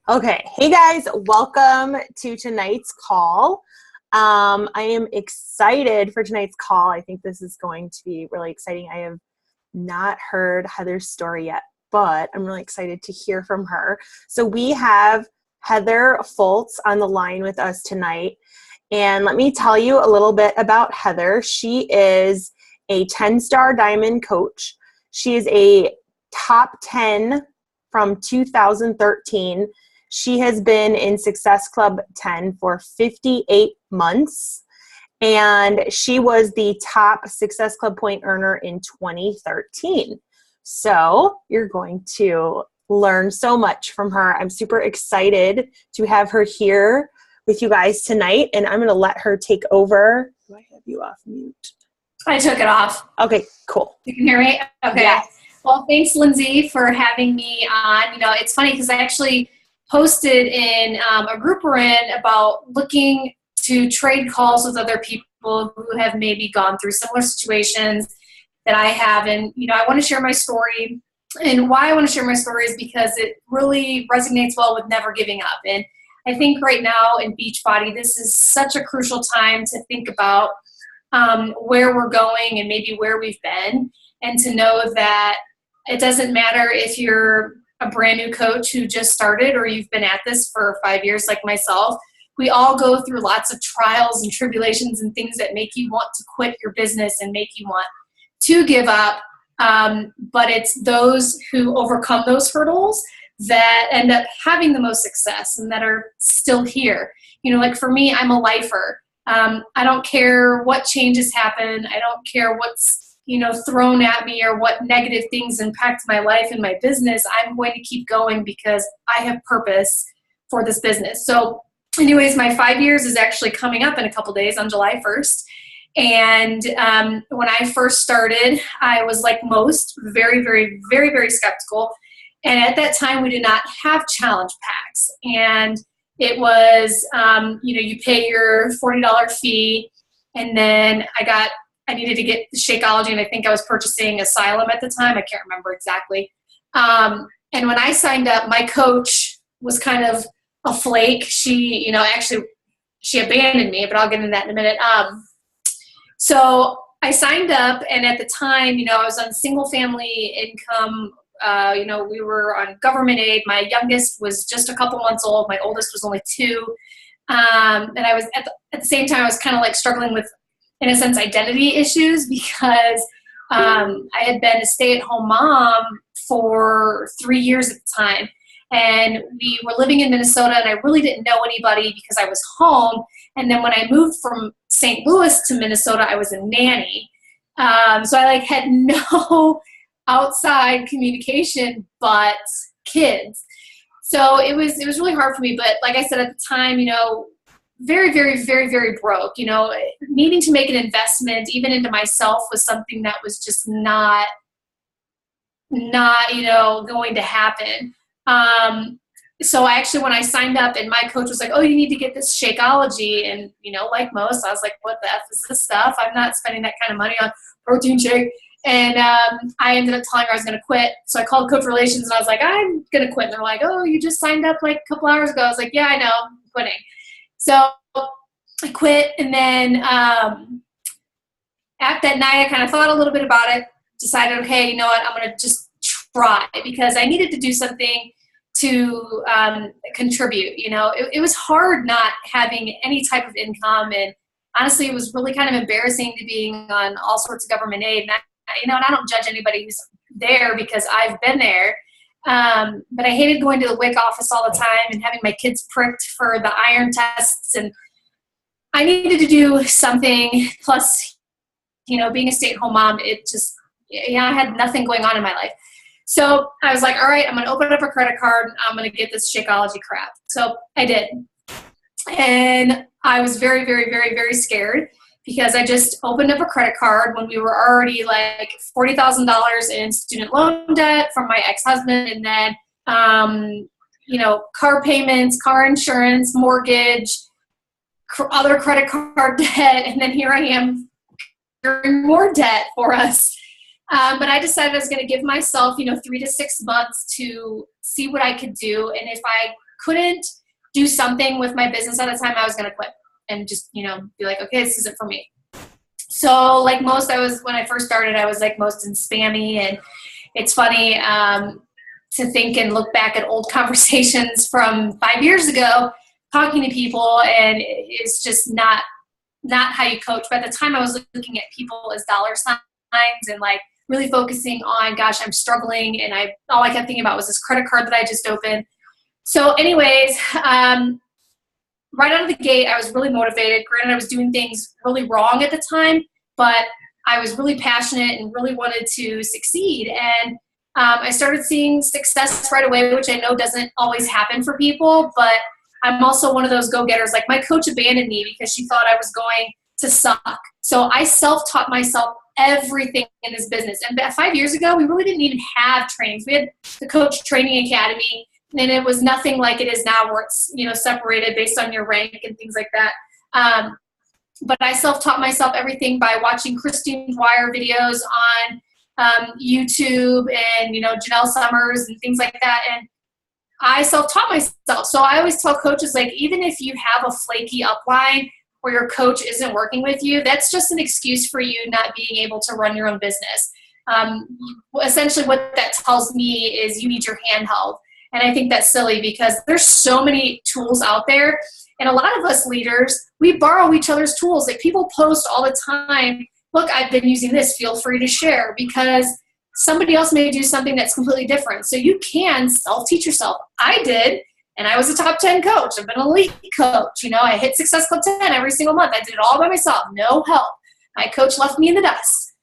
Okay. Hey guys, welcome to tonight's call. I am excited for tonight's call. I think this is going to be really exciting. I have not heard Heather's story yet, but I'm really excited to hear from her. So we have Heather Foltz on the line with us tonight. And let me tell you a little bit about Heather. She is a 10-star diamond coach. She is a top 10 from 2013. She has been in Success Club 10 for 58 months, and she was the top Success Club point earner in 2013. So you're going to learn so much from her. I'm super excited to have her here with you guys tonight, and I'm going to let her take over. Do I have you off mute? I took it off. Okay, cool. You can hear me? Okay. Yes. Well, thanks, Lindsay, for having me on. It's funny because I actually posted in a group we're in about looking to trade calls with other people who have maybe gone through similar situations that I have. And, I want to share my story. And why I want to share my story is because it really resonates well with never giving up. And I think right now in Beachbody, this is such a crucial time to think about where we're going and maybe where we've been, and to know that it doesn't matter if you're a brand new coach who just started or you've been at this for 5 years like myself. We all go through lots of trials and tribulations and things that make you want to quit your business and make you want to give up. But it's those who overcome those hurdles that end up having the most success and that are still here. Like for me, I'm a lifer. I don't care what changes happen. I don't care what's thrown at me or what negative things impact my life and my business. I'm going to keep going because I have purpose for this business. So anyways, my 5 years is actually coming up in a couple days on July 1st. And when I first started, I was like most, very, very, very, very skeptical. And at that time, we did not have challenge packs. And it was, you pay your $40 fee, and then I needed to get Shakeology, and I think I was purchasing Asylum at the time. I can't remember exactly. And when I signed up, my coach was kind of a flake. She, actually, she abandoned me, but I'll get into that in a minute. So I signed up, and at the time, I was on single family income. We were on government aid. My youngest was just a couple months old. My oldest was only 2. And I was at the same time, I was kind of like struggling with, in a sense, identity issues because I had been a stay-at-home mom for 3 years at the time. And we were living in Minnesota, and I really didn't know anybody because I was home. And then when I moved from St. Louis to Minnesota, I was a nanny. So I had no outside communication but kids. So it was really hard for me. But like I said at the time, very, very, very, very broke. Needing to make an investment even into myself was something that was just not going to happen. So when I signed up, and my coach was like, "Oh, you need to get this Shakeology," and like most, I was like, "What the F is this stuff? I'm not spending that kind of money on protein shake." And I ended up telling her I was going to quit. So I called Coach Relations, and I was like, "I'm going to quit." And they're like, "Oh, you just signed up like a couple hours ago." I was like, "Yeah, I know, I'm quitting." So I quit, and then at that night, I kind of thought a little bit about it, decided, okay, you know what, I'm going to just try, because I needed to do something to contribute. It was hard not having any type of income, and honestly, it was really kind of embarrassing to being on all sorts of government aid. And and I don't judge anybody who's there because I've been there. But I hated going to the WIC office all the time and having my kids pricked for the iron tests. And I needed to do something. Plus, being a stay-at-home mom, I had nothing going on in my life. So I was like, all right, I'm going to open up a credit card. And I'm going to get this Shakeology crap. So I did. And I was very, very, very, very scared, because I just opened up a credit card when we were already like $40,000 in student loan debt from my ex-husband, and then, car payments, car insurance, mortgage, other credit card debt, and then here I am, more debt for us. But I decided I was going to give myself, 3 to 6 months to see what I could do. And if I couldn't do something with my business at the time, I was going to quit and just, be like, okay, this isn't for me. So like most, when I first started, I was like most in spammy. And it's funny to think and look back at old conversations from 5 years ago, talking to people, and it's just not how you coach. By the time I was looking at people as dollar signs and like really focusing on, gosh, I'm struggling, and all I kept thinking about was this credit card that I just opened. So anyways, right out of the gate, I was really motivated. Granted, I was doing things really wrong at the time, but I was really passionate and really wanted to succeed. And I started seeing success right away, which I know doesn't always happen for people, but I'm also one of those go-getters. Like my coach abandoned me because she thought I was going to suck. So I self-taught myself everything in this business. And 5 years ago, we really didn't even have trainings. We had the Coach Training Academy, and it was nothing like it is now, where it's separated based on your rank and things like that. But I self-taught myself everything by watching Christine Dwyer videos on YouTube, and Janelle Summers and things like that. And I self-taught myself. So I always tell coaches, like, even if you have a flaky upline or your coach isn't working with you, that's just an excuse for you not being able to run your own business. Essentially what that tells me is you need your hand held. And I think that's silly, because there's so many tools out there. And a lot of us leaders, we borrow each other's tools. Like, people post all the time, look, I've been using this, feel free to share, because somebody else may do something that's completely different. So you can self-teach yourself. I did, and I was a top 10 coach. I've been an elite coach. I hit Success Club 10 every single month. I did it all by myself, no help. My coach left me in the dust.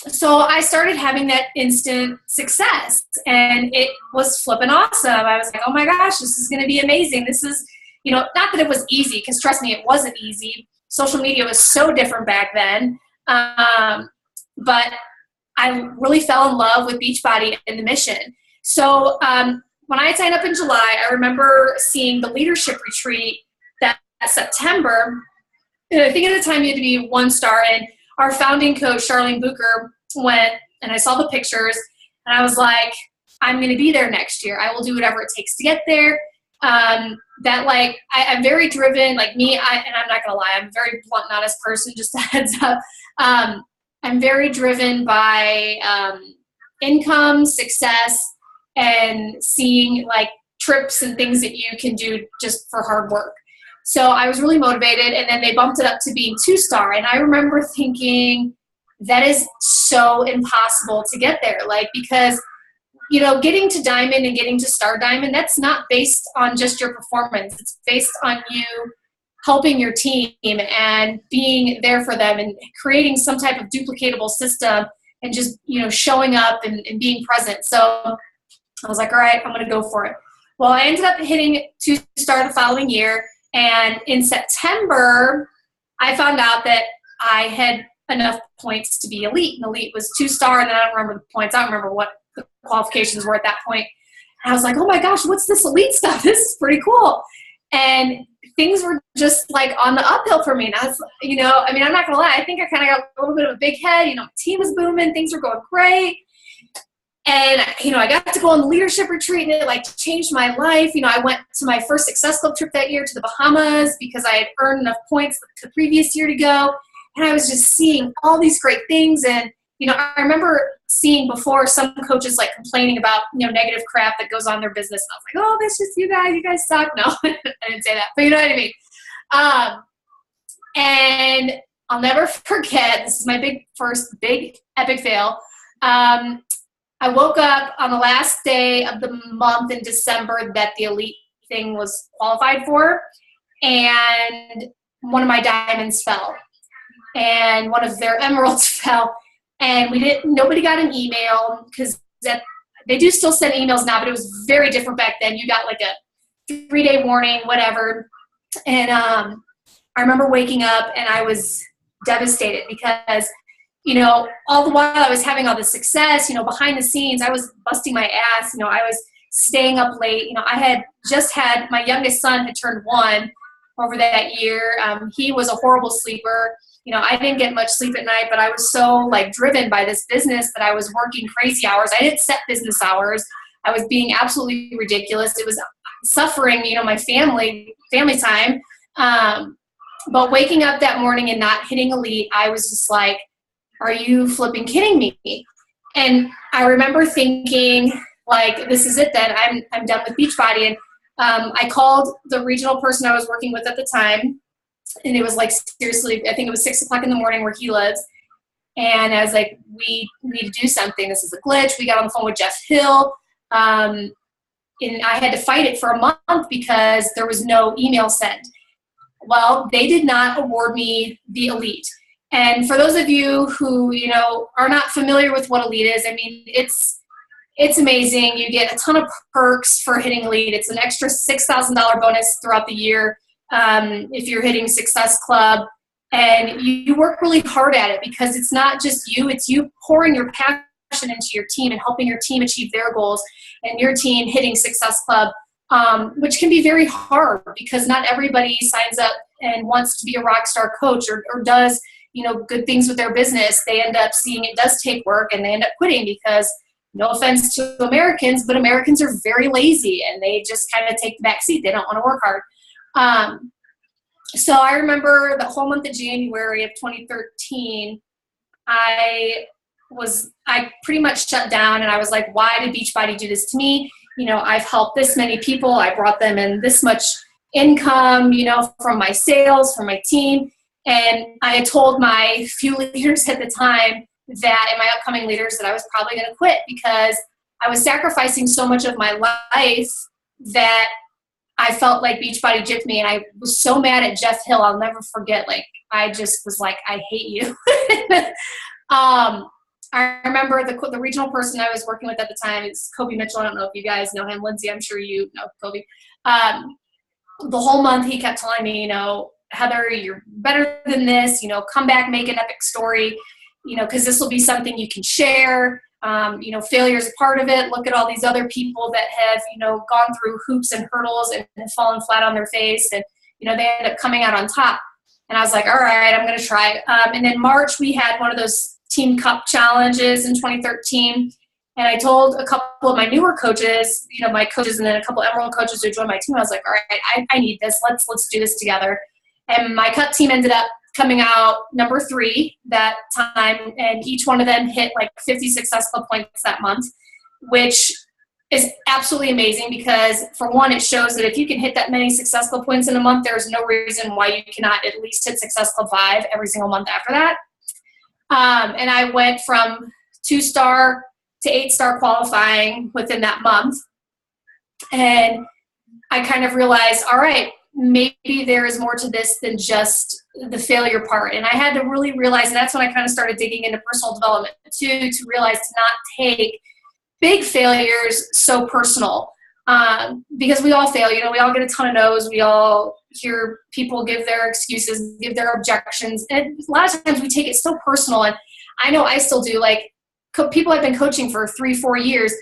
So I started having that instant success, and it was flipping awesome. I was like, oh my gosh, this is going to be amazing. This is, not that it was easy, because trust me, it wasn't easy. Social media was so different back then. But I really fell in love with Beachbody and the mission. So when I signed up in July, I remember seeing the leadership retreat that September. And I think at the time you had to be 1 star, and our founding coach, Charlene Bucher, went, and I saw the pictures, and I was like, I'm going to be there next year. I will do whatever it takes to get there. I'm very driven, like me, and I'm not going to lie, I'm a very blunt and honest person, just a heads up. I'm very driven by income, success, and seeing like trips and things that you can do just for hard work. So I was really motivated, and then they bumped it up to being 2 star. And I remember thinking, that is so impossible to get there. Like, because, getting to diamond and getting to star diamond, that's not based on just your performance. It's based on you helping your team and being there for them and creating some type of duplicatable system and just, showing up and being present. So I was like, all right, I'm going to go for it. Well, I ended up hitting 2 star the following year. And in September, I found out that I had enough points to be elite. And elite was 2 star, and then I don't remember the points. I don't remember what the qualifications were at that point. And I was like, oh my gosh, what's this elite stuff? This is pretty cool. And things were just like on the uphill for me. And I was, I'm not going to lie. I think I kind of got a little bit of a big head. My team was booming. Things were going great. And, I got to go on the leadership retreat, and it like changed my life. I went to my first Success Club trip that year to the Bahamas because I had earned enough points the previous year to go. And I was just seeing all these great things. And, I remember seeing before some coaches like complaining about, negative crap that goes on in their business. And I was like, oh, that's just you guys suck. No, I didn't say that, but you know what I mean? And I'll never forget, this is my first big epic fail. I woke up on the last day of the month in December that the elite thing was qualified for, and one of my diamonds fell, and one of their emeralds fell, and nobody got an email, because they do still send emails now, but it was very different back then. You got like a 3-day warning, whatever. And I remember waking up, and I was devastated because all the while I was having all this success, behind the scenes, I was busting my ass. I was staying up late. I had just had, my youngest son had turned 1 over that year. He was a horrible sleeper. I didn't get much sleep at night, but I was so like driven by this business that I was working crazy hours. I didn't set business hours. I was being absolutely ridiculous. It was suffering, my family time. But waking up that morning and not hitting elite, I was just like, are you flipping kidding me? And I remember thinking, like, this is it then. I'm done with Beachbody. And I called the regional person I was working with at the time, and it was like, seriously, I think it was 6 o'clock in the morning where he lives. And I was like, we need to do something. This is a glitch. We got on the phone with Jeff Hill. And I had to fight it for a month because there was no email sent. Well, they did not award me the elite. And for those of you who, are not familiar with what elite is, I mean, it's amazing. You get a ton of perks for hitting elite. It's an extra $6,000 bonus throughout the year if you're hitting Success Club. And you work really hard at it because it's not just you, it's you pouring your passion into your team and helping your team achieve their goals, and your team hitting Success Club, which can be very hard because not everybody signs up and wants to be a rock star coach or does good things with their business. They end up seeing it does take work, and they end up quitting because, no offense to Americans, but Americans are very lazy and they just kind of take the back seat. They don't want to work hard. So I remember the whole month of January of 2013, I pretty much shut down, and I was like, why did Beachbody do this to me? I've helped this many people. I brought them in this much income, from my sales, from my team. And I had told my few leaders at the time that, and my upcoming leaders, that I was probably going to quit because I was sacrificing so much of my life that I felt like Beachbody gypped me. And I was so mad at Jeff Hill. I'll never forget. Like, I just was like, I hate you. I remember the regional person I was working with at the time is Kobe Mitchell. I don't know if you guys know him. Lindsay, I'm sure you know Kobe. The whole month he kept telling me, Heather, you're better than this, come back, make an epic story, because this will be something you can share. Failure is a part of it. Look at all these other people that have, gone through hoops and hurdles and fallen flat on their face, and, they end up coming out on top. And I was like, all right, I'm going to try. And then March, we had one of those Team Cup challenges in 2013. And I told a couple of my newer coaches, my coaches, and then a couple of Emerald coaches who joined my team. I was like, all right, I need this. Let's do this together. And my Cup team ended up coming out number 3 that time. And each one of them hit like 50 Success Club points that month, which is absolutely amazing because, for one, it shows that if you can hit that many Success Club points in a month, there's no reason why you cannot at least hit Success Club 5 every single month after that. And I went from 2-star to 8-star qualifying within that month. And I kind of realized, all right, maybe there is more to this than just the failure part. And I had to really realize, and that's when I kind of started digging into personal development too, to realize to not take big failures so personal. Because we all fail, we all get a ton of no's. We all hear people give their excuses, give their objections. And a lot of times we take it so personal. And I know I still do. Like, people I've been coaching for 3-4 years,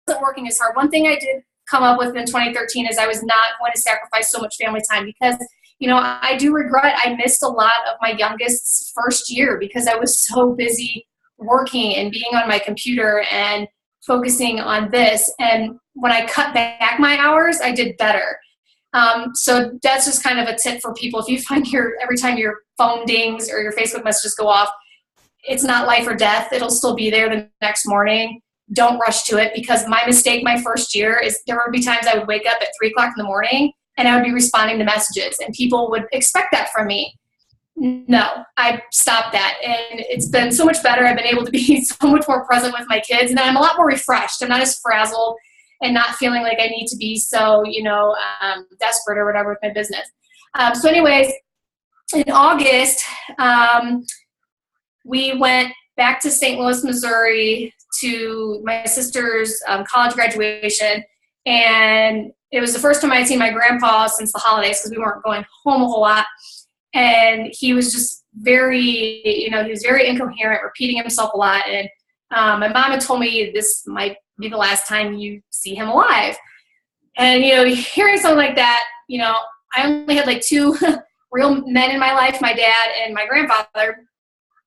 wasn't working as hard. One thing I did come up with in 2013 is I was not going to sacrifice so much family time because, I do regret I missed a lot of my youngest's first year because I was so busy working and being on my computer and focusing on this. And when I cut back my hours, I did better. So that's just kind of a tip for people. If you find every time your phone dings or your Facebook messages go off, it's not life or death. It'll still be there the next morning. Don't rush to it, because my mistake my first year is there would be times I would wake up at 3 o'clock in the morning and I would be responding to messages, and people would expect that from me. No, I stopped that, and it's been so much better. I've been able to be so much more present with my kids, and I'm a lot more refreshed. I'm not as frazzled and not feeling like I need to be so, desperate or whatever with my business. So anyways, in August, we went back to St. Louis, Missouri to my sister's college graduation. And it was the first time I'd seen my grandpa since the holidays because we weren't going home a whole lot. And he was just very, he was very incoherent, repeating himself a lot. And my mom had told me this might be the last time you see him alive. And, hearing something like that, I only had like two real men in my life, my dad and my grandfather.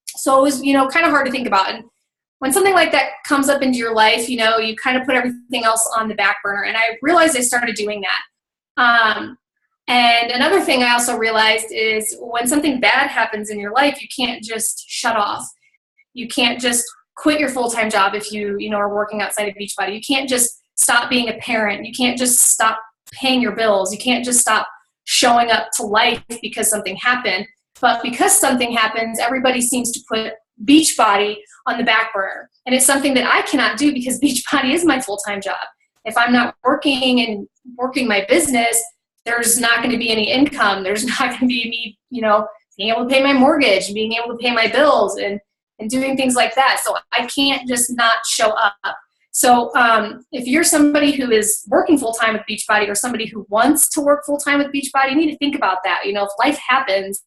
So it was, kind of hard to think about. And when something like that comes up into your life, you kind of put everything else on the back burner. And I realized I started doing that. And another thing I also realized is when something bad happens in your life, you can't just shut off. You can't just quit your full-time job if you, are working outside of Beachbody. You can't just stop being a parent. You can't just stop paying your bills. You can't just stop showing up to life because something happened. But because something happens, everybody seems to put Beachbody on the back burner. And it's something that I cannot do because Beachbody is my full-time job. If I'm not working my business, there's not going to be any income. There's not going to be me, being able to pay my mortgage, being able to pay my bills and doing things like that. So I can't just not show up. So if you're somebody who is working full-time with Beachbody or somebody who wants to work full-time with Beachbody, you need to think about that. If life happens,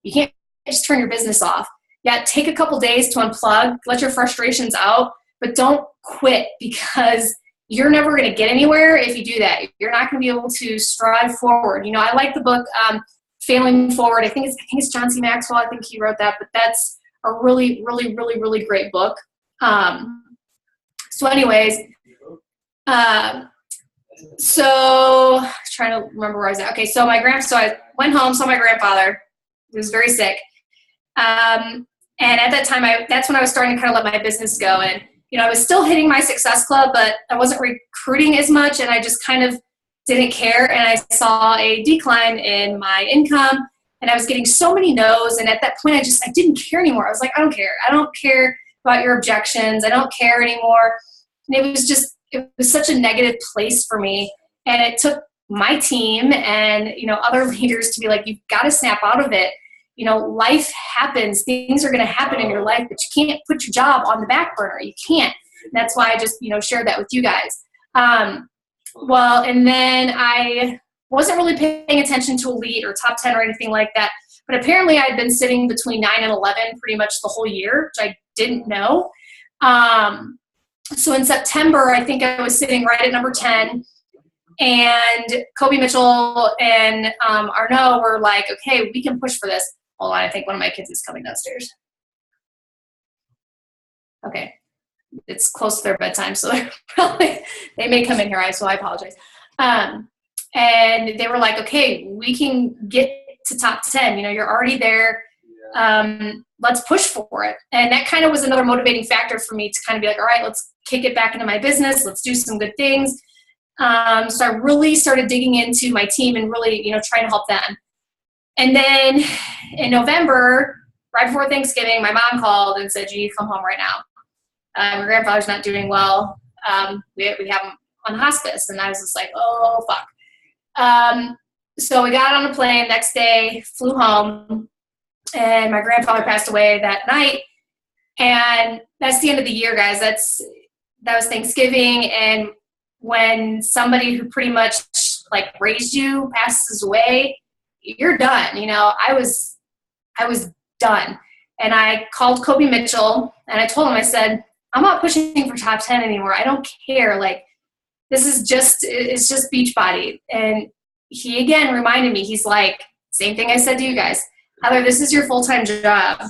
you can't just turn your business off. Yeah, take a couple days to unplug, let your frustrations out, but don't quit because you're never going to get anywhere if you do that. You're not going to be able to strive forward. I like the book Failing Forward. I think it's John C. Maxwell. I think he wrote that, but that's a really, really, really, really great book. So anyways, so trying to remember where I was at. Okay, so I went home, saw my grandfather. He was very sick. And at that time, that's when I was starting to kind of let my business go. And, I was still hitting my Success Club, but I wasn't recruiting as much, and I just kind of didn't care. And I saw a decline in my income, and I was getting so many no's. And at that point, I didn't care anymore. I was like, I don't care. I don't care about your objections. I don't care anymore. And it was such a negative place for me. And it took my team and, other leaders to be like, you've got to snap out of it. Life happens. Things are going to happen in your life, but you can't put your job on the back burner. You can't. And that's why I just, shared that with you guys. And then I wasn't really paying attention to Elite or Top 10 or anything like that. But apparently I had been sitting between 9 and 11 pretty much the whole year, which I didn't know. So in September, I think I was sitting right at number 10. And Kobe Mitchell and Arnaud were like, okay, we can push for this. Hold on, I think one of my kids is coming downstairs. Okay. It's close to their bedtime, so they may come in here, so I apologize. And they were like, okay, we can get to top 10. You're already there. Let's push for it. And that kind of was another motivating factor for me to kind of be like, all right, let's kick it back into my business. Let's do some good things. So I really started digging into my team and really, trying to help them. And then in November, right before Thanksgiving, my mom called and said, you need to come home right now. My grandfather's not doing well. We have him on hospice. And I was just like, oh, fuck. So we got on a plane next day, flew home, and my grandfather passed away that night. And that's the end of the year, guys. That was Thanksgiving. And when somebody who pretty much like raised you passes away, you're done. I was done. And I called Kobe Mitchell and I told him, I said, I'm not pushing for top 10 anymore. I don't care. Like, it's just Beachbody. And he again reminded me, he's like, same thing I said to you guys, Heather, this is your full-time job.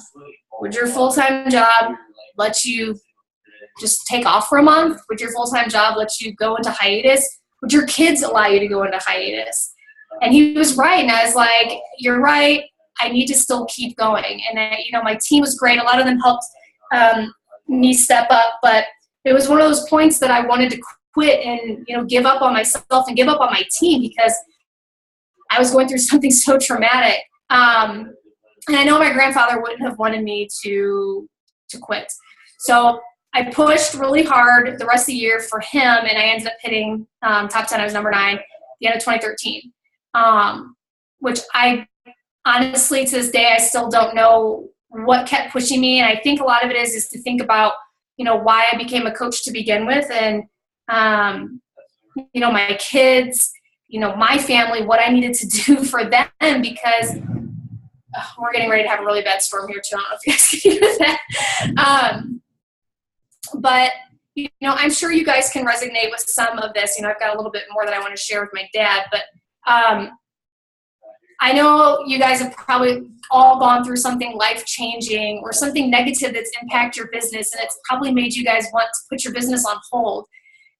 Would your full-time job let you just take off for a month? Would your full-time job let you go into hiatus? Would your kids allow you to go into hiatus? And he was right. And I was like, you're right. I need to still keep going. And my team was great. A lot of them helped me step up, but it was one of those points that I wanted to quit and, give up on myself and give up on my team because I was going through something so traumatic. And I know my grandfather wouldn't have wanted me to quit. So I pushed really hard the rest of the year for him, and I ended up hitting top 10. I was number 9 at the end of 2013, which I honestly, to this day, I still don't know what kept pushing me. And I think a lot of it is to think about, why I became a coach to begin with. And, my kids, my family, what I needed to do for them, because we're getting ready to have a really bad storm here too. I don't know if you guys can hear that. But, I'm sure you guys can resonate with some of this. I've got a little bit more that I want to share with my dad, but I know you guys have probably all gone through something life-changing or something negative that's impacted your business, and it's probably made you guys want to put your business on hold.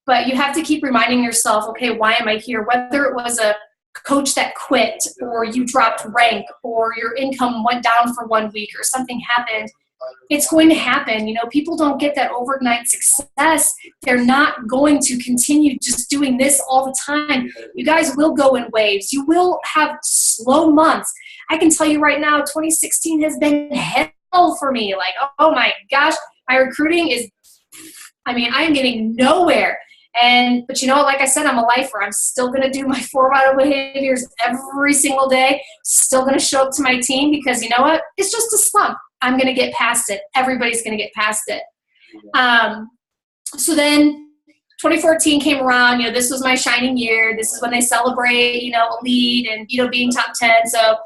But you have to keep reminding yourself, okay, why am I here? Whether it was a coach that quit, or you dropped rank, or your income went down for 1 week, or something happened, it's going to happen. People don't get that overnight success. They're not going to continue just doing this all the time. You guys will go in waves. You will have slow months. I can tell you right now, 2016 has been hell for me. Like, oh my gosh, my recruiting is, I am getting nowhere. But like I said, I'm a lifer. I'm still going to do my 4 vital behaviors every single day. Still going to show up to my team because you know what? It's just a slump. I'm going to get past it. Everybody's going to get past it. So then 2014 came around. This was my shining year. This is when they celebrate, elite and, being top 10. So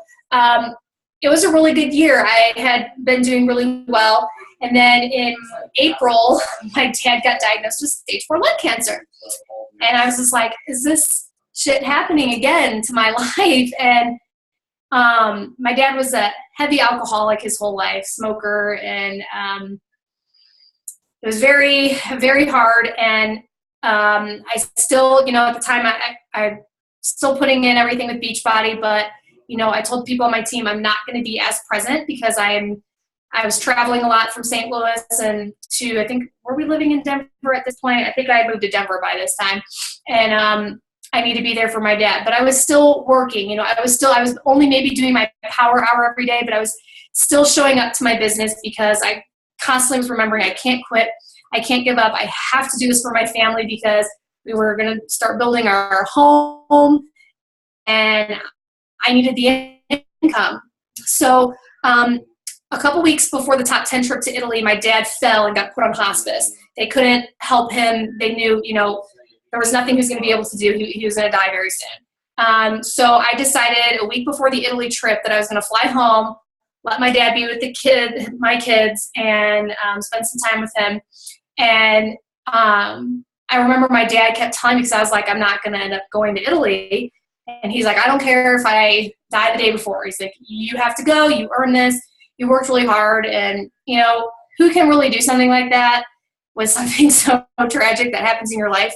it was a really good year. I had been doing really well. And then in April, my dad got diagnosed with stage 4 lung cancer. And I was just like, is this shit happening again to my life? And my dad was a heavy alcoholic his whole life, smoker, and it was very, very hard. And I still, at the time, I still putting in everything with Beachbody, but I told people on my team I'm not going to be as present because I was traveling a lot from St. Louis and I think, were we living in Denver at this point? I think I had moved to Denver by this time. And I need to be there for my dad. But I was still working. I was only maybe doing my power hour every day, but I was still showing up to my business because I constantly was remembering I can't quit. I can't give up. I have to do this for my family because we were going to start building our home and I needed the income. So a couple weeks before the top 10 trip to Italy, my dad fell and got put on hospice. They couldn't help him. They knew, there was nothing he was going to be able to do. He was going to die very soon. So I decided a week before the Italy trip that I was going to fly home, let my dad be with my kids, and spend some time with him. And I remember my dad kept telling me, because I was like, I'm not going to end up going to Italy. And he's like, I don't care if I die the day before. He's like, you have to go. You earn this. You worked really hard. And, who can really do something like that with something so tragic that happens in your life?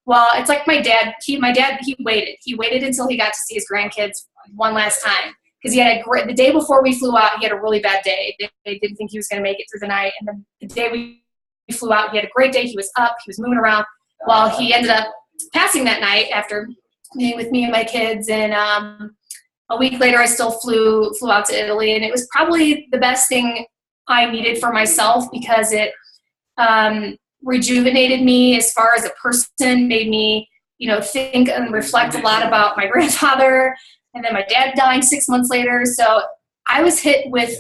Well, it's like my dad, he waited. He waited until he got to see his grandkids one last time. Because he had the day before we flew out, he had a really bad day. They didn't think he was going to make it through the night. And then the day we flew out, he had a great day. He was up. He was moving around. Well, he ended up passing that night after being with me and my kids. And a week later, I still flew out to Italy. And it was probably the best thing I needed for myself because it rejuvenated me as far as a person, made me, think and reflect a lot about my grandfather. And then my dad dying 6 months later. So I was hit with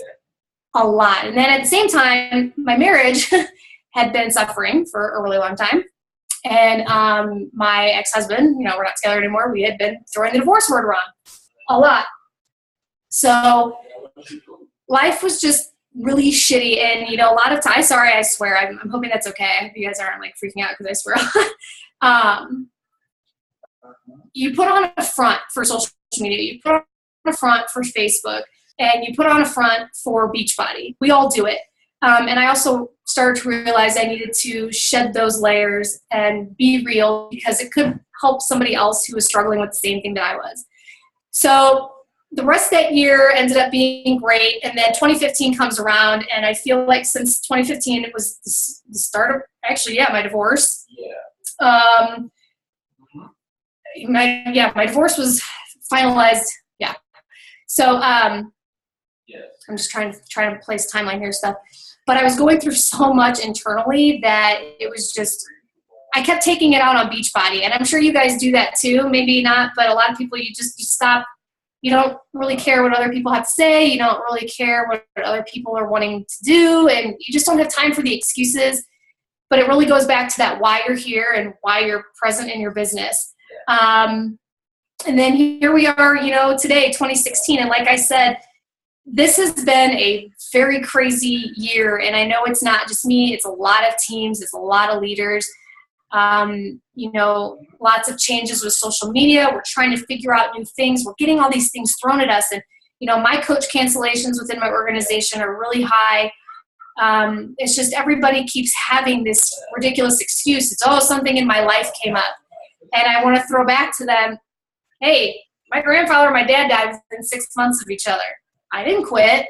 a lot. And then at the same time, my marriage had been suffering for a really long time. And my ex-husband, we're not together anymore. We had been throwing the divorce word around a lot. So life was just really shitty. And, a lot of times, sorry, I swear, I'm hoping that's okay. I hope you guys aren't freaking out because I swear a lot. You put on a front for social media, you put on a front for Facebook, and you put on a front for Beachbody. We all do it. And I also started to realize I needed to shed those layers and be real because it could help somebody else who was struggling with the same thing that I was. So the rest of that year ended up being great. And then 2015 comes around, and I feel like since 2015, it was the start of, my divorce. Yeah. My divorce was finalized. Yeah. So I'm just trying to place timeline here stuff. But I was going through so much internally that it was just, I kept taking it out on Beachbody. And I'm sure you guys do that too. Maybe not, but a lot of people, you stop, You don't really care what other people have to say. You don't really care what other people are wanting to do. And you just don't have time for the excuses. But it really goes back to that why you're here and why you're present in your business. And then here we are, today, 2016. And like I said, this has been a very crazy year. And I know it's not just me. It's a lot of teams. It's a lot of leaders. Lots of changes with social media. We're trying to figure out new things. We're getting all these things thrown at us. And, my coach cancellations within my organization are really high. It's just everybody keeps having this ridiculous excuse. It's, something in my life came up. And I want to throw back to them, hey, my grandfather and my dad died within 6 months of each other. I didn't quit.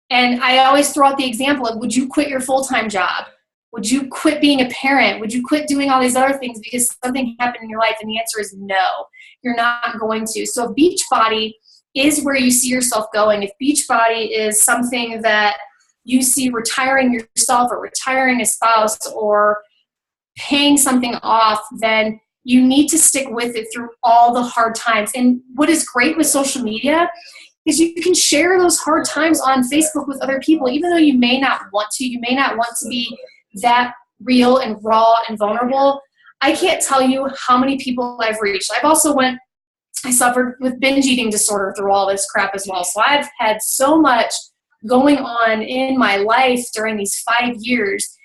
And I always throw out the example of, would you quit your full-time job? Would you quit being a parent? Would you quit doing all these other things because something happened in your life? And the answer is no, you're not going to. So if Beachbody is where you see yourself going, if Beachbody is something that you see retiring yourself or retiring a spouse or paying something off, then you need to stick with it through all the hard times. And what is great with social media is you can share those hard times on Facebook with other people, even though you may not want to. You may not want to be that real and raw and vulnerable. I can't tell you how many people I've reached. I suffered with binge eating disorder through all this crap as well. So I've had so much going on in my life during these 5 years.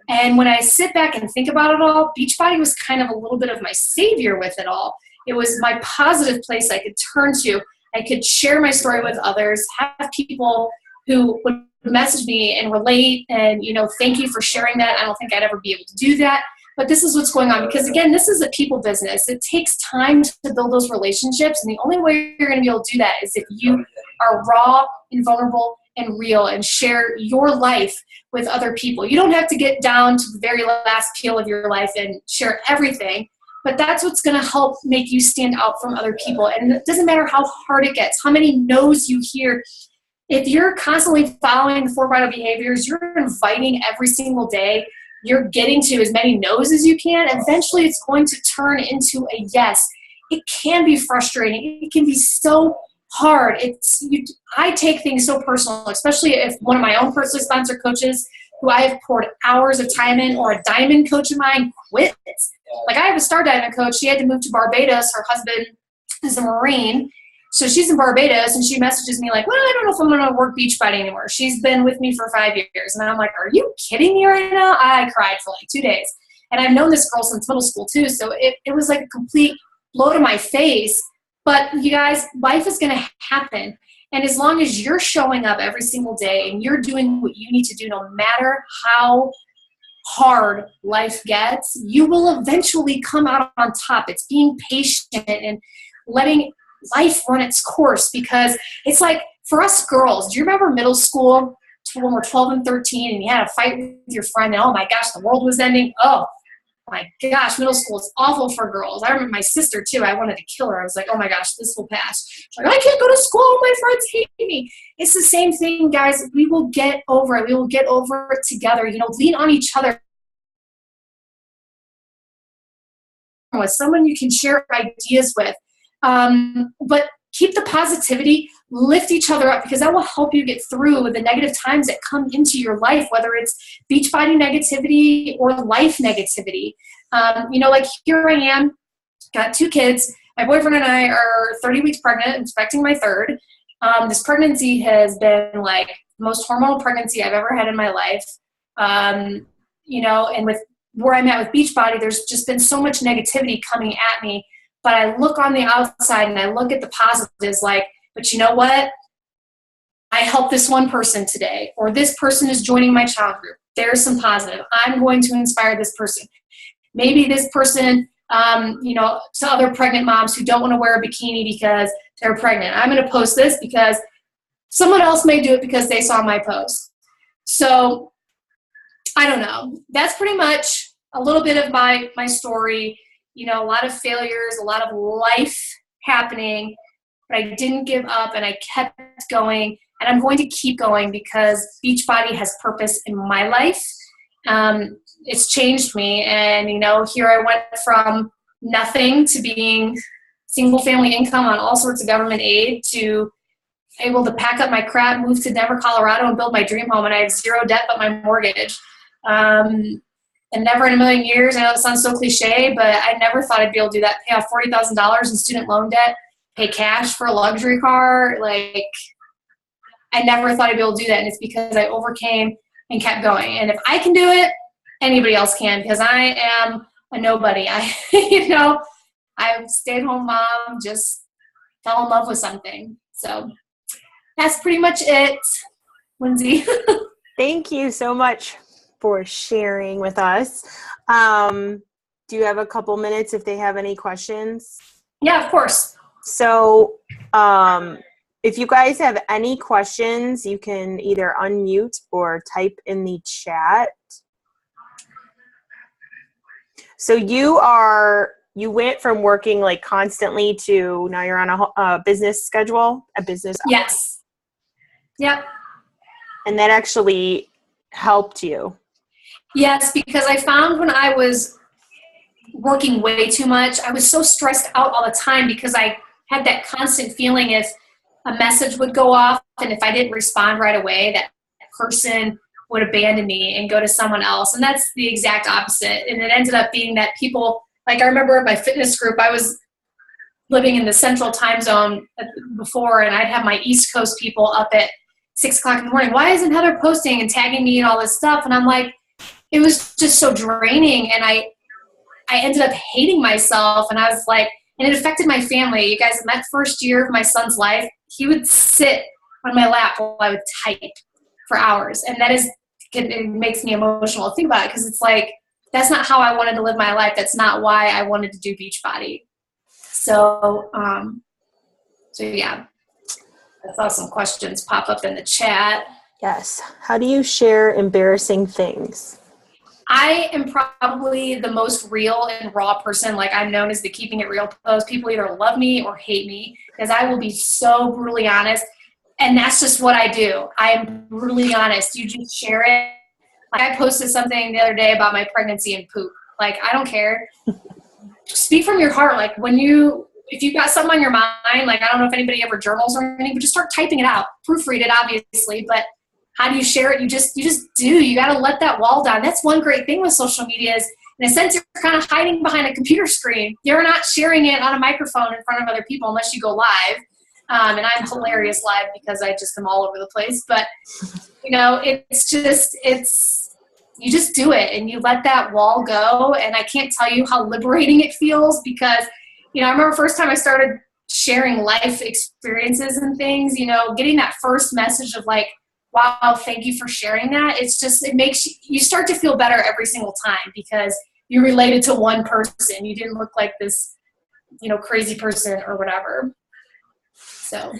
And when I sit back and think about it all, Beachbody was kind of a little bit of my savior with it all. It was my positive place I could turn to. I could share my story with others, have people who would message me and relate and, thank you for sharing that. I don't think I'd ever be able to do that. But this is what's going on. Because, again, this is a people business. It takes time to build those relationships. And the only way you're going to be able to do that is if you are raw and vulnerable and real and share your life with other people. You don't have to get down to the very last peel of your life and share everything. But that's what's going to help make you stand out from other people. And it doesn't matter how hard it gets, how many no's you hear. If you're constantly following the 4 vital behaviors, you're inviting every single day, you're getting to as many no's as you can, eventually it's going to turn into a yes. It can be frustrating. It can be so hard. I take things so personal, especially if one of my own personally sponsored coaches who I have poured hours of time in, or a diamond coach of mine, quits. Like, I have a star diamond coach. She had to move to Barbados. Her husband is a Marine. So she's in Barbados, and she messages me like, well, I don't know if I'm going to work Beachbody anymore. She's been with me for 5 years. And I'm like, are you kidding me right now? I cried for like 2 days. And I've known this girl since middle school too. So it was like a complete blow to my face. But you guys, life is going to happen. And as long as you're showing up every single day and you're doing what you need to do, no matter how hard life gets, you will eventually come out on top. It's being patient and letting life run its course. Because it's like, for us girls, do you remember middle school when we're 12 and 13 and you had a fight with your friend and, oh my gosh, the world was ending? Oh my gosh, middle school is awful for girls. I remember my sister too. I wanted to kill her. I was like, oh my gosh, this will pass. She's like, I can't go to school. My friends hate me. It's the same thing, guys. We will get over it. We will get over it together. Lean on each other. With someone you can share ideas with. But keep the positivity, lift each other up, because that will help you get through the negative times that come into your life, whether it's Beachbody negativity or life negativity. Like here I am, got 2 kids. My boyfriend and I are 30 weeks pregnant, expecting my 3rd. This pregnancy has been like the most hormonal pregnancy I've ever had in my life. And with where I'm at with Beachbody, there's just been so much negativity coming at me. But I look on the outside and I look at the positives, like, but you know what? I helped this one person today, or this person is joining my child group. There's some positive. I'm going to inspire this person. Maybe this person, to other pregnant moms who don't want to wear a bikini because they're pregnant. I'm going to post this because someone else may do it because they saw my post. So I don't know. That's pretty much a little bit of my story. A lot of failures, a lot of life happening, but I didn't give up and I kept going, and I'm going to keep going because Beachbody has purpose in my life. It's changed me, and here I went from nothing to being single family income on all sorts of government aid to able to pack up my crap, move to Denver, Colorado, and build my dream home. And I have zero debt but my mortgage. And never in a million years, I know it sounds so cliche, but I never thought I'd be able to do that, pay off $40,000 in student loan debt, pay cash for a luxury car. Like, I never thought I'd be able to do that. And it's because I overcame and kept going. And if I can do it, anybody else can, because I am a nobody. I'm a stay-at-home mom, just fell in love with something. So that's pretty much it, Lindsay. Thank you so much for sharing with us. Do you have a couple minutes if they have any questions? Yeah, of course. So if you guys have any questions, you can either unmute or type in the chat. So you went from working like constantly to now you're on a business schedule, a business. Yes. Yep. And that actually helped you. Yes, because I found when I was working way too much, I was so stressed out all the time because I had that constant feeling if a message would go off and if I didn't respond right away, that person would abandon me and go to someone else. And that's the exact opposite. And it ended up being that people, like I remember my fitness group, I was living in the central time zone before, and I'd have my East Coast people up at 6 o'clock in the morning. Why isn't Heather posting and tagging me and all this stuff? And I'm like, it was just so draining. And I ended up hating myself. And I was like, and it affected my family. You guys, in that first year of my son's life, he would sit on my lap while I would type for hours. And it makes me emotional to think about it, because it's like, that's not how I wanted to live my life. That's not why I wanted to do Beachbody. So yeah, I saw some questions pop up in the chat. Yes. How do you share embarrassing things? I am probably the most real and raw person. Like, I'm known as the keeping it real post. People either love me or hate me, because I will be so brutally honest. And that's just what I do. I am brutally honest. You just share it. Like, I posted something the other day about my pregnancy and poop. Like, I don't care. Speak from your heart. Like, if you've got something on your mind, like, I don't know if anybody ever journals or anything, but just start typing it out. Proofread it, obviously, but how do you share it? You just do. You got to let that wall down. That's one great thing with social media is, in a sense, you're kind of hiding behind a computer screen. You're not sharing it on a microphone in front of other people unless you go live. And I'm hilarious live because I just am all over the place. But, you just do it and you let that wall go. And I can't tell you how liberating it feels, because, I remember first time I started sharing life experiences and things, getting that first message of like, wow, thank you for sharing that. It makes you start to feel better every single time, because you related to one person. You didn't look like this, crazy person or whatever. So.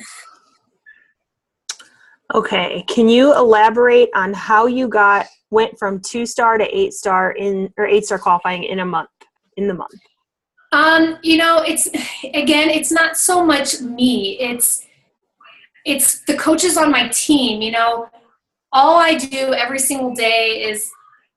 Okay. Can you elaborate on how you went from 2-star to 8-star 8-star qualifying in the month? It's not so much me. It's the coaches on my team. All I do every single day is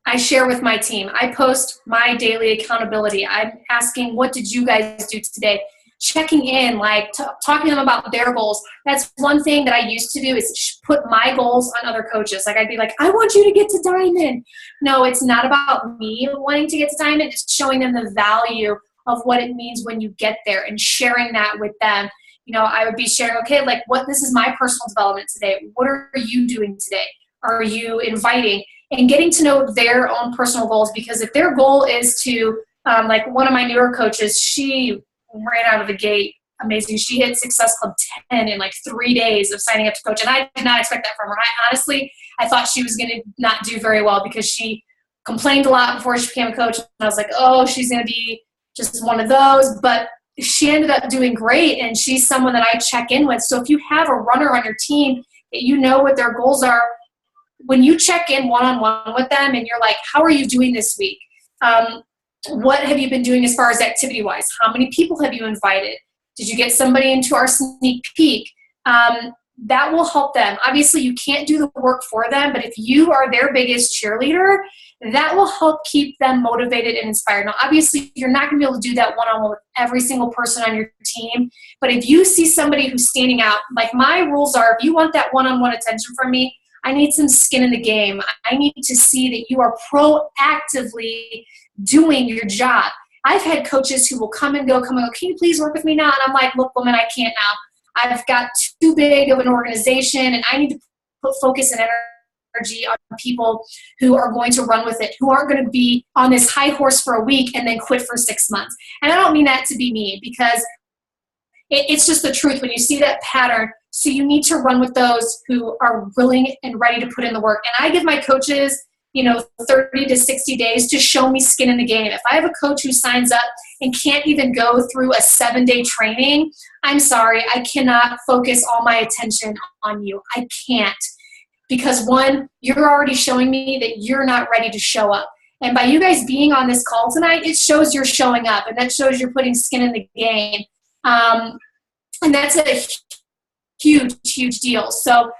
I share with my team. I post my daily accountability. I'm asking, what did you guys do today? Checking in, like talking to them about their goals. That's one thing that I used to do, is put my goals on other coaches. Like, I'd be like, I want you to get to Diamond. No, it's not about me wanting to get to Diamond. It's showing them the value of what it means when you get there and sharing that with them. I would be sharing, okay, like this is my personal development today. What are you doing today? Are you inviting? And getting to know their own personal goals, because if their goal is to, like one of my newer coaches, she ran out of the gate amazing. She hit Success Club 10 in like 3 days of signing up to coach. And I did not expect that from her. I thought she was going to not do very well, because she complained a lot before she became a coach. And I was like, oh, she's going to be just one of those. But she ended up doing great, and she's someone that I check in with. So if you have a runner on your team that you know what their goals are, when you check in one-on-one with them and you're like, how are you doing this week? What have you been doing as far as activity-wise? How many people have you invited? Did you get somebody into our sneak peek? that will help them. Obviously, you can't do the work for them, but if you are their biggest cheerleader, that will help keep them motivated and inspired. Now, obviously, you're not going to be able to do that one-on-one with every single person on your team, but if you see somebody who's standing out, like my rules are, if you want that one-on-one attention from me, I need some skin in the game. I need to see that you are proactively doing your job. I've had coaches who will come and go, can you please work with me now? And I'm like, look, woman, I can't now. I've got too big of an organization, and I need to put focus and energy on people who are going to run with it, who aren't going to be on this high horse for a week and then quit for 6 months. And I don't mean that to be mean, because it's just the truth when you see that pattern. So you need to run with those who are willing and ready to put in the work. And I give my coaches, 30 to 60 days to show me skin in the game. If I have a coach who signs up and can't even go through a 7-day training, I'm sorry, I cannot focus all my attention on you. I can't. Because one, you're already showing me that you're not ready to show up. And by you guys being on this call tonight, it shows you're showing up, and that shows you're putting skin in the game. And that's a huge, huge deal. So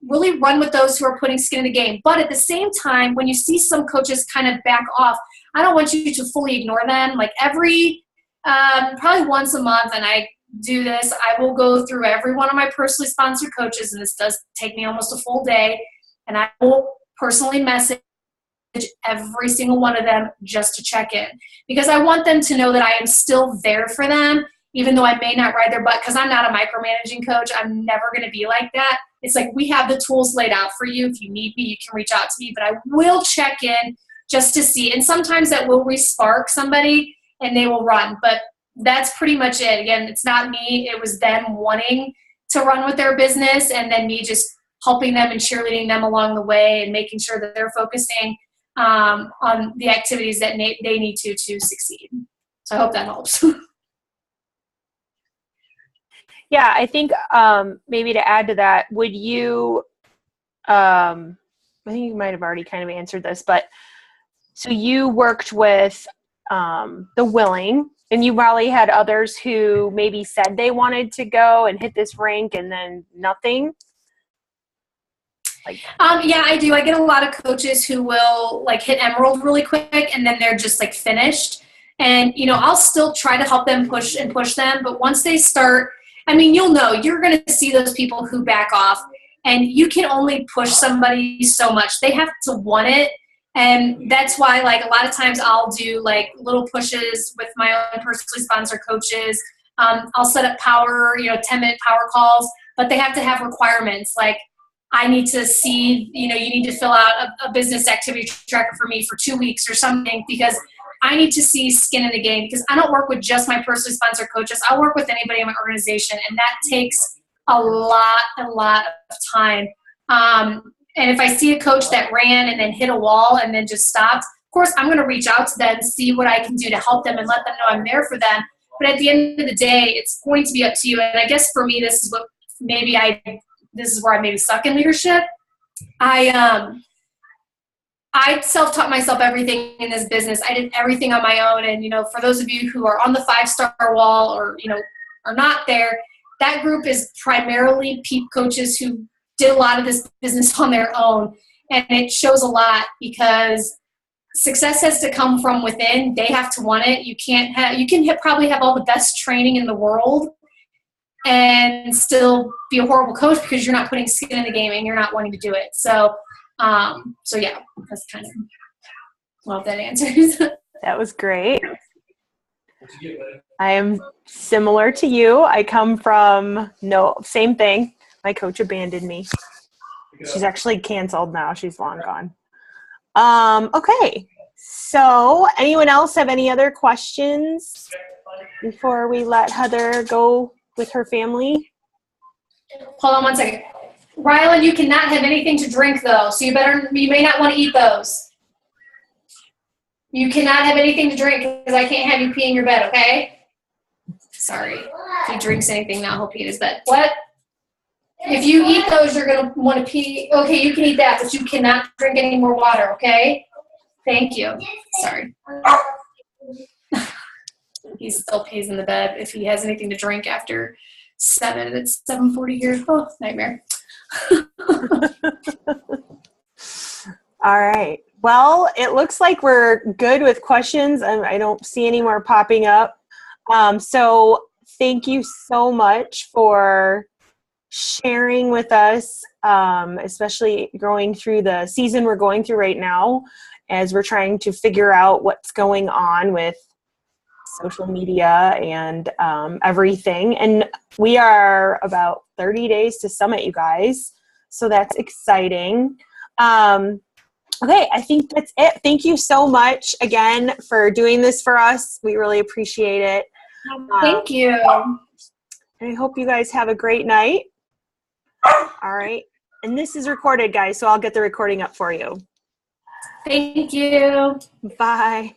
really run with those who are putting skin in the game. But at the same time, when you see some coaches kind of back off, I don't want you to fully ignore them. Like every, probably once a month, and I do this, I will go through every one of my personally sponsored coaches, and this does take me almost a full day, and I will personally message every single one of them just to check in, because I want them to know that I am still there for them, even though I may not ride their butt, because I'm not a micromanaging coach. I'm never going to be like that. It's like, we have the tools laid out for you. If you need me, you can reach out to me, but I will check in just to see. And sometimes that will re-spark somebody and they will run, but that's pretty much it. Again, it's not me. It was them wanting to run with their business, and then me just helping them and cheerleading them along the way and making sure that they're focusing on the activities that they need to succeed. So I hope that helps. Yeah, I think maybe to add to that, would you, I think you might have already kind of answered this, but so you worked with the willing, and you probably had others who maybe said they wanted to go and hit this rank and then nothing. Yeah, I do. I get a lot of coaches who will like hit Emerald really quick and then they're just like finished. And, I'll still try to help them push them. But once they start, you'll know, you're going to see those people who back off, and you can only push somebody so much. They have to want it. And that's why, like, a lot of times I'll do like little pushes with my own personally sponsored coaches. I'll set up 10-minute power calls, but they have to have requirements. Like, I need to see, you need to fill out a business activity tracker for me for 2 weeks or something, because I need to see skin in the game, because I don't work with just my personally sponsored coaches. I work with anybody in my organization, and that takes a lot of time. And if I see a coach that ran and then hit a wall and then just stopped, of course, I'm going to reach out to them, see what I can do to help them and let them know I'm there for them. But at the end of the day, it's going to be up to you. And I guess for me, this is where I maybe suck in leadership. I self-taught myself everything in this business. I did everything on my own. And, for those of you who are on the 5-star wall or, are not there, that group is primarily peep coaches who did a lot of this business on their own. And it shows a lot, because success has to come from within. They have to want it. You can probably have all the best training in the world and still be a horrible coach because you're not putting skin in the game and you're not wanting to do it. So yeah, that's kind of, well, that answers. That was great. I am similar to you. I come from, same thing. My coach abandoned me. She's actually canceled now. She's long gone. Okay. So anyone else have any other questions before we let Heather go with her family? Hold on one second. Rylan, you cannot have anything to drink though, so you may not want to eat those. You cannot have anything to drink because I can't have you pee in your bed, okay? Sorry. If he drinks anything now, he'll pee in his bed. What? If you eat those, you're going to want to pee. Okay, you can eat that, but you cannot drink any more water, okay? Thank you. Sorry. He still pees in the bed if he has anything to drink after 7. It's 7:40 here. Oh, nightmare. All right. Well, it looks like we're good with questions. I don't see any more popping up. So thank you so much for sharing with us, especially going through the season we're going through right now as we're trying to figure out what's going on with social media and everything. And we are about 30 days to Summit, you guys. So that's exciting. Okay, I think that's it. Thank you so much again for doing this for us. We really appreciate it. Thank you. And I hope you guys have a great night. All right. And this is recorded, guys, so I'll get the recording up for you. Thank you. Bye.